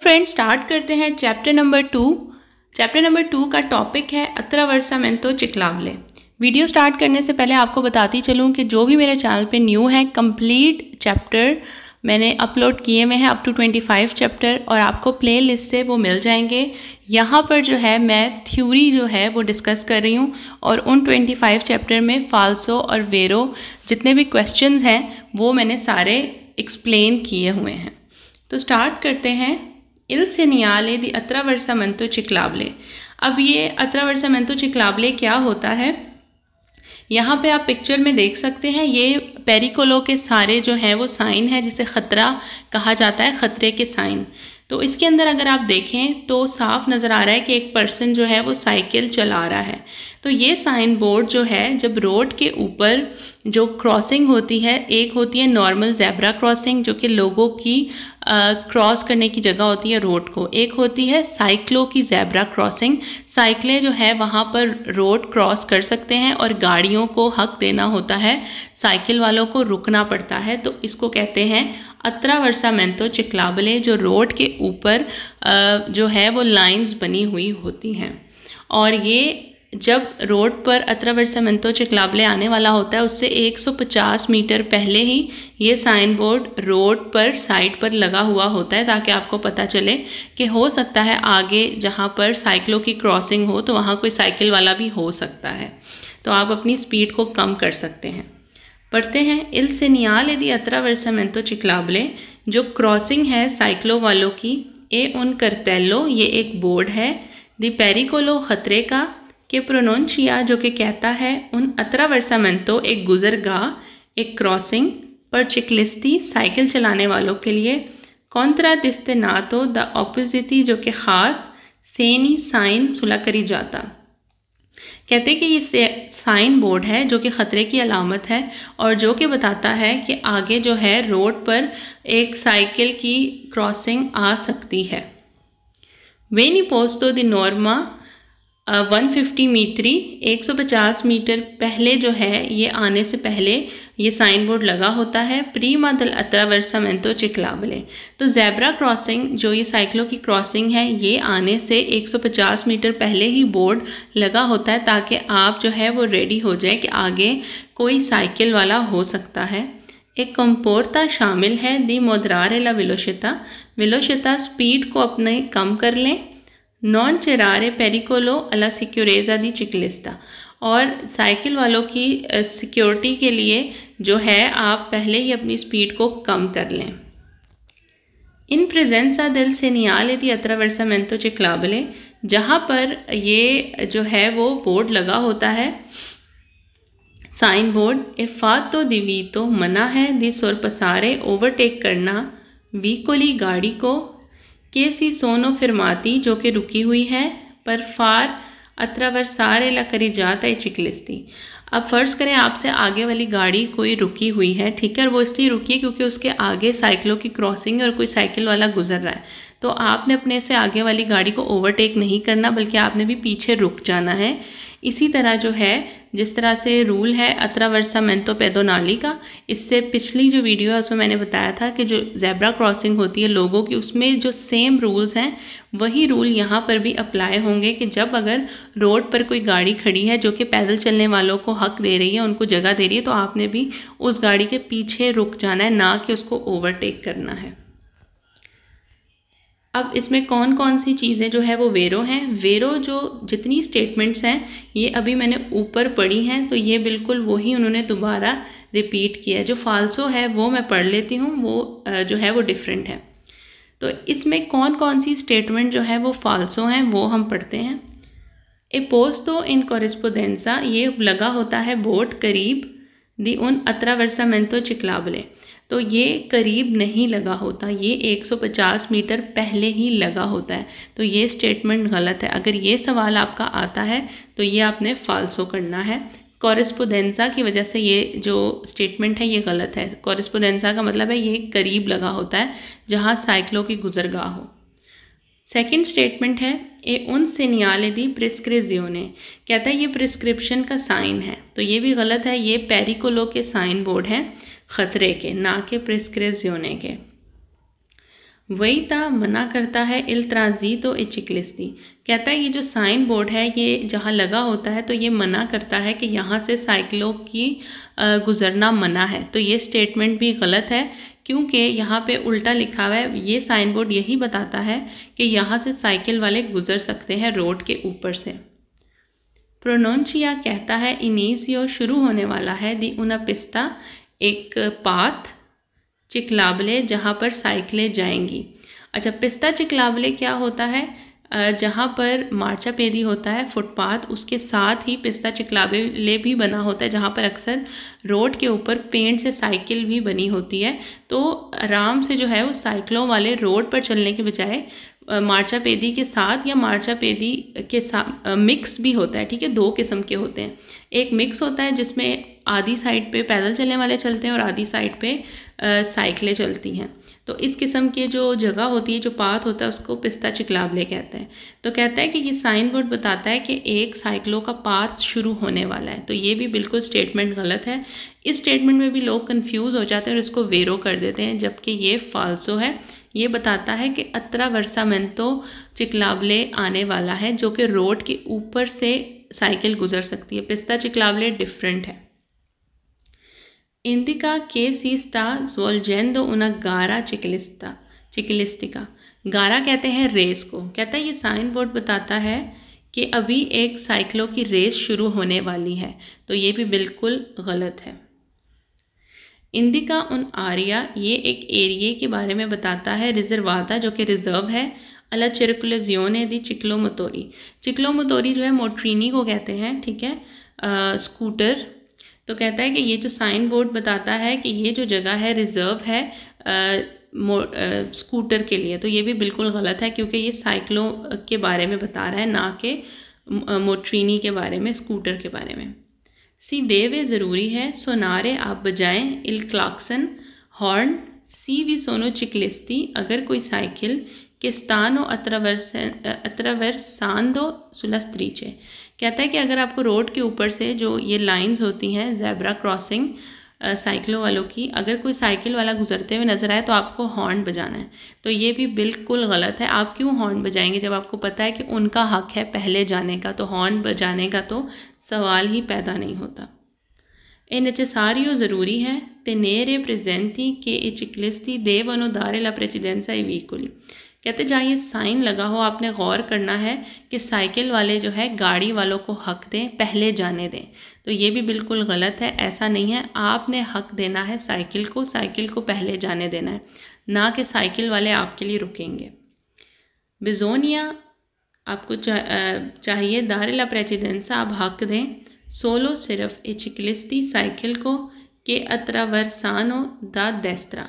Friends, start करते हैं chapter number 2। Chapter number 2 का टॉपिक है अत्रावर्सामेंतो चिक्लावले। वीडियो स्टार्ट करने से पहले आपको बताती चलूँ कि जो भी मेरे चैनल पे न्यू है, कंप्लीट चैप्टर मैंने अपलोड किए हुए हैं अप टू 25 चैप्टर, और आपको प्ले लिस्ट से वो मिल जाएंगे। यहाँ पर जो है मैं थ्योरी जो है वो डिस्कस कर रही हूँ, और उन 25 चैप्टर में फाल्सो और वेरो जितने भी क्वेश्चंस हैं वो मैंने सारे एक्सप्लेन किए हुए हैं। तो स्टार्ट करते हैं। इल सेनियाले दी अत्रावर्सामेंतो चिक्लावले। अब ये अत्रावर्सामेंतो चिक्लावले क्या होता है, यहाँ पे आप पिक्चर में देख सकते हैं। ये पेरिकोलो के सारे जो हैं वो साइन है, जिसे ख़तरा कहा जाता है, ख़तरे के साइन। तो इसके अंदर अगर आप देखें तो साफ नज़र आ रहा है कि एक पर्सन जो है वो साइकिल चला रहा है। तो ये साइन बोर्ड जो है, जब रोड के ऊपर जो क्रॉसिंग होती है, एक होती है नॉर्मल ज़ेब्रा क्रॉसिंग जो कि लोगों की क्रॉस करने की जगह होती है रोड को, एक होती है साइक्लो की ज़ेब्रा क्रॉसिंग। साइकिलें जो है वहाँ पर रोड क्रॉस कर सकते हैं और गाड़ियों को हक देना होता है, साइकिल वालों को रुकना पड़ता है। तो इसको कहते हैं अत्रावर्सामेंतो चिक्लावले, जो रोड के ऊपर जो है वो लाइंस बनी हुई होती हैं। और ये जब रोड पर अत्रावर्सामेंतो चिक्लावले आने वाला होता है, उससे 150 मीटर पहले ही ये साइन बोर्ड रोड पर साइड पर लगा हुआ होता है, ताकि आपको पता चले कि हो सकता है आगे जहाँ पर साइकिलों की क्रॉसिंग हो तो वहाँ कोई साइकिल वाला भी हो सकता है, तो आप अपनी स्पीड को कम कर सकते हैं। पढ़ते हैं। इल सेनियाले दी अत्रावर्सामेंतो चिक्लावले, जो क्रॉसिंग है साइक्लो वालों की, ए उन करतेलो, ये एक बोर्ड है, दी पेरिकोलो, खतरे का, के प्रोनोंशिया, जो कि कहता है उन अत्रावर्सामेंतो, एक गुजरगाह, एक क्रॉसिंग, पर चिक्लिस्ती, साइकिल चलाने वालों के लिए, कॉन्ट्राडिस्टेनातो, द ऑपोजिटी, जो कि ख़ास, सेनी साइन, सुलह करी जाता। कहते हैं कि ये साइन बोर्ड है जो कि ख़तरे की अलामत है, और जो कि बताता है कि आगे जो है रोड पर एक साइकिल की क्रॉसिंग आ सकती है। वेनी पोस्तो दी नॉर्मा 150 मीटरी, 150 मीटर पहले जो है, ये आने से पहले ये साइन बोर्ड लगा होता है। प्रीमा दल अत्रावर्सामेंतो चिक्लावले, तो ज़ेब्रा क्रॉसिंग, जो ये साइकिलों की क्रॉसिंग है, ये आने से 150 मीटर पहले ही बोर्ड लगा होता है, ताकि आप जो है वो रेडी हो जाए कि आगे कोई साइकिल वाला हो सकता है। एक कंपोर्ता शामिल है, दी मोदरारे ला वेलोसिता, वेलोसिता स्पीड को अपने कम कर लें। नॉन चेरारे पेरिकोलो अला सिक्योरेजा दी चिक्लिस्ता, और साइकिल वालों की सिक्योरिटी के लिए जो है आप पहले ही अपनी स्पीड को कम कर लें। इन प्रेजेंसा दिल सेनियाले दी अत्रावर्सामेंतो चिक्लावले, जहाँ पर ये जो है वो बोर्ड लगा होता है, साइन बोर्ड, ए फातो दी वीतो, मना है, दी सोरपसारे, ओवरटेक करना, वीकोली, गाड़ी को, केसी सोनो फिरमाती, जो कि रुकी हुई है, पर फार अत्रावर्सारे ला करी जाता है चिक्लिस्ती। अब फ़र्ज़ करें आपसे आगे वाली गाड़ी कोई रुकी हुई है, ठीक है, वो इसलिए रुकी है क्योंकि उसके आगे साइकिलों की क्रॉसिंग है और कोई साइकिल वाला गुजर रहा है। तो आपने अपने से आगे वाली गाड़ी को ओवरटेक नहीं करना, बल्कि आपने भी पीछे रुक जाना है। इसी तरह जो है, जिस तरह से रूल है अत्रावर्सामेंतो पेडोनाली का, इससे पिछली जो वीडियो है उसमें मैंने बताया था कि जो ज़ेब्रा क्रॉसिंग होती है लोगों की, उसमें जो सेम रूल्स हैं वही रूल यहाँ पर भी अप्लाई होंगे कि जब अगर रोड पर कोई गाड़ी खड़ी है जो कि पैदल चलने वालों को हक दे रही है, उनको जगह दे रही है, तो आपने भी उस गाड़ी के पीछे रुक जाना है, ना कि उसको ओवरटेक करना है। अब इसमें कौन कौन सी चीज़ें जो है वो वेरो हैं। वेरो जो जितनी स्टेटमेंट्स हैं ये अभी मैंने ऊपर पढ़ी हैं, तो ये बिल्कुल वही उन्होंने दोबारा रिपीट किया है। जो फाल्सो है वो मैं पढ़ लेती हूँ, वो जो है वो डिफरेंट है। तो इसमें कौन कौन सी स्टेटमेंट जो है वो फाल्सो हैं वो हम पढ़ते हैं। ए पोस्तो इन कॉरेस्पोंडेंसा, ये लगा होता है बोर्ड करीब, दी उन अत्रावर्सामेंतो चिक्लावले, तो ये करीब नहीं लगा होता, ये 150 मीटर पहले ही लगा होता है। तो ये स्टेटमेंट गलत है। अगर ये सवाल आपका आता है तो ये आपने फाल्सो करना है। कॉरेस्पोंडेंसा की वजह से ये जो स्टेटमेंट है ये गलत है। कॉरेस्पोंडेंसा का मतलब है ये करीब लगा होता है जहाँ साइकिलों की गुजरगाह हो। सेकंड स्टेटमेंट है, ए उन सेनियाले दी प्रिस्क्रिजियोने, कहता है ये प्रिस्क्रिप्शन का साइन है, तो ये भी गलत है। ये पेरिकोलो के साइन बोर्ड हैं, खतरे के, ना कि प्रिस्क्रिजियोने के। वही ता मना करता है इल ट्रांजीतो ए चिकलिस्ती। कहता है ये जो साइन बोर्ड है ये जहाँ लगा होता है तो ये मना करता है कि यहाँ से साइकिलों की गुज़रना मना है। तो ये स्टेटमेंट भी गलत है क्योंकि यहाँ पे उल्टा लिखा हुआ है। ये साइन बोर्ड यही बताता है कि यहाँ से साइकिल वाले गुज़र सकते हैं रोड के ऊपर से। प्रोनोंचिया कहता है इनिशियो शुरू होने वाला है दी उना पिस्ता एक पाथ चिकलाबले जहाँ पर साइकिलें जाएंगी। अच्छा, पिस्ता चिकलाबले क्या होता है? जहाँ पर मार्चापेदी होता है फुटपाथ, उसके साथ ही पिस्ता चिकलाबले भी बना होता है जहाँ पर अक्सर रोड के ऊपर पेंट से साइकिल भी बनी होती है। तो आराम से जो है वो साइकिलों वाले रोड पर चलने के बजाय मार्चापेदी के साथ या मार्चापेदी के साथ मिक्स भी होता है। ठीक है, दो किस्म के होते हैं। एक मिक्स होता है जिसमें आधी साइड पे पैदल चलने वाले चलते हैं और आधी साइड पे साइकिलें चलती हैं। तो इस किस्म की जो जगह होती है, जो पाथ होता है, उसको पिस्ता चिकलाबले कहते हैं। तो कहता है कि ये साइन बोर्ड बताता है कि एक साइकिलों का पाथ शुरू होने वाला है। तो ये भी बिल्कुल स्टेटमेंट गलत है। इस स्टेटमेंट में भी लोग कंफ्यूज हो जाते हैं और इसको वेरो कर देते हैं, जबकि ये फाल्सो है। ये बताता है कि अत्रावर्सामेंतो चिकलाबले आने वाला है जो कि रोड के ऊपर से साइकिल गुजर सकती है। पिस्ता चिकलाबले डिफरेंट है। इंडिका के सीस्ता स्वॉल्जेंदो उना गारा चिकलिस्टिका। गारा कहते हैं रेस को। कहता है ये साइन बोर्ड बताता है कि अभी एक साइकिलों की रेस शुरू होने वाली है। तो ये भी बिल्कुल गलत है। इंडिका उन आरिया, ये एक एरिए के बारे में बताता है। रिजर्वाता जो कि रिजर्व है। अला चिरकुलेजियोने दी चिक्लोमोतोरी। चिक्लोमोतोरी जो है मोट्रीनी को कहते हैं। ठीक है, स्कूटर। तो कहता है कि ये जो साइन बोर्ड बताता है कि ये जो जगह है रिजर्व है स्कूटर के लिए। तो ये भी बिल्कुल गलत है क्योंकि ये साइकिलों के बारे में बता रहा है, ना कि मोट्रीनी के बारे में, स्कूटर के बारे में। सी देवे ज़रूरी है। सोनारे आप बजाएं इल क्लाक्सन हॉर्न सी वी सोनो चिकलिस्ती। अगर कोई साइकिल के स्थानो अत्रवर्सांदो सुलस्त्रीचे। कहता है कि अगर आपको रोड के ऊपर से जो ये लाइंस होती हैं ज़ेब्रा क्रॉसिंग साइकिलों वालों की, अगर कोई साइकिल वाला गुजरते हुए नजर आए तो आपको हॉर्न बजाना है। तो ये भी बिल्कुल गलत है। आप क्यों हॉर्न बजाएंगे जब आपको पता है कि उनका हक है पहले जाने का? तो हॉर्न बजाने का तो सवाल ही पैदा नहीं होता। ए नेसेसारियो ज़रूरी है। तेनेरे प्रेजेंटी के ए चिकलिस्ती देवनो दारे ला प्रेसिडेंसा ई वीकुली। कहते जहाँ ये साइन लगा हो आपने गौर करना है कि साइकिल वाले जो है गाड़ी वालों को हक दें, पहले जाने दें। तो ये भी बिल्कुल गलत है। ऐसा नहीं है। आपने हक देना है साइकिल को पहले जाने देना है, ना कि साइकिल वाले आपके लिए रुकेंगे। बिजोनिया आपको चाहिए दारेला प्रेसिडेंसा, आप हक दें। सोलो सिर्फ ए चिकलिस्ती साइकिल को के अत्रावर्सानो दा डेस्त्रा।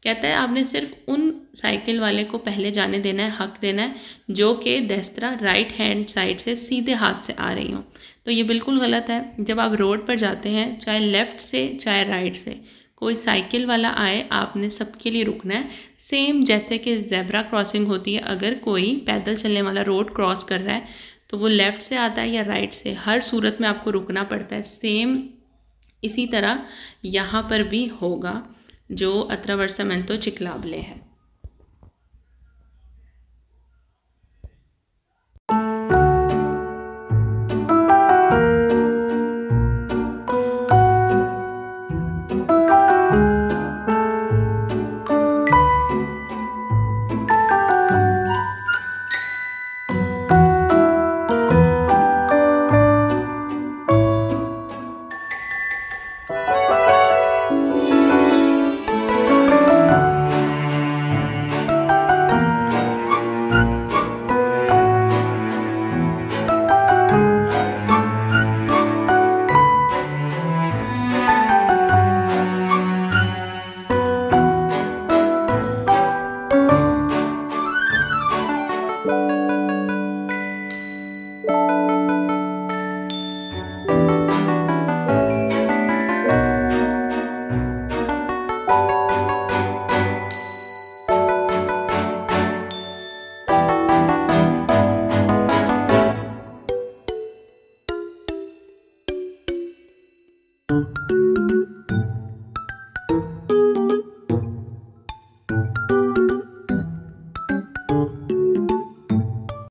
कहता है आपने सिर्फ उन साइकिल वाले को पहले जाने देना है, हक देना है जो कि डेस्त्रा राइट हैंड साइड से सीधे हाथ से आ रही हो। तो ये बिल्कुल गलत है। जब आप रोड पर जाते हैं, चाहे लेफ़्ट से चाहे राइट से, कोई साइकिल वाला आए आपने सबके लिए रुकना है। सेम जैसे कि ज़ेब्रा क्रॉसिंग होती है, अगर कोई पैदल चलने वाला रोड क्रॉस कर रहा है तो वो लेफ़्ट से आता है या राइट से, हर सूरत में आपको रुकना पड़ता है। सेम इसी तरह यहाँ पर भी होगा जो अत्रावर्सामेंतो चिकलाबले है।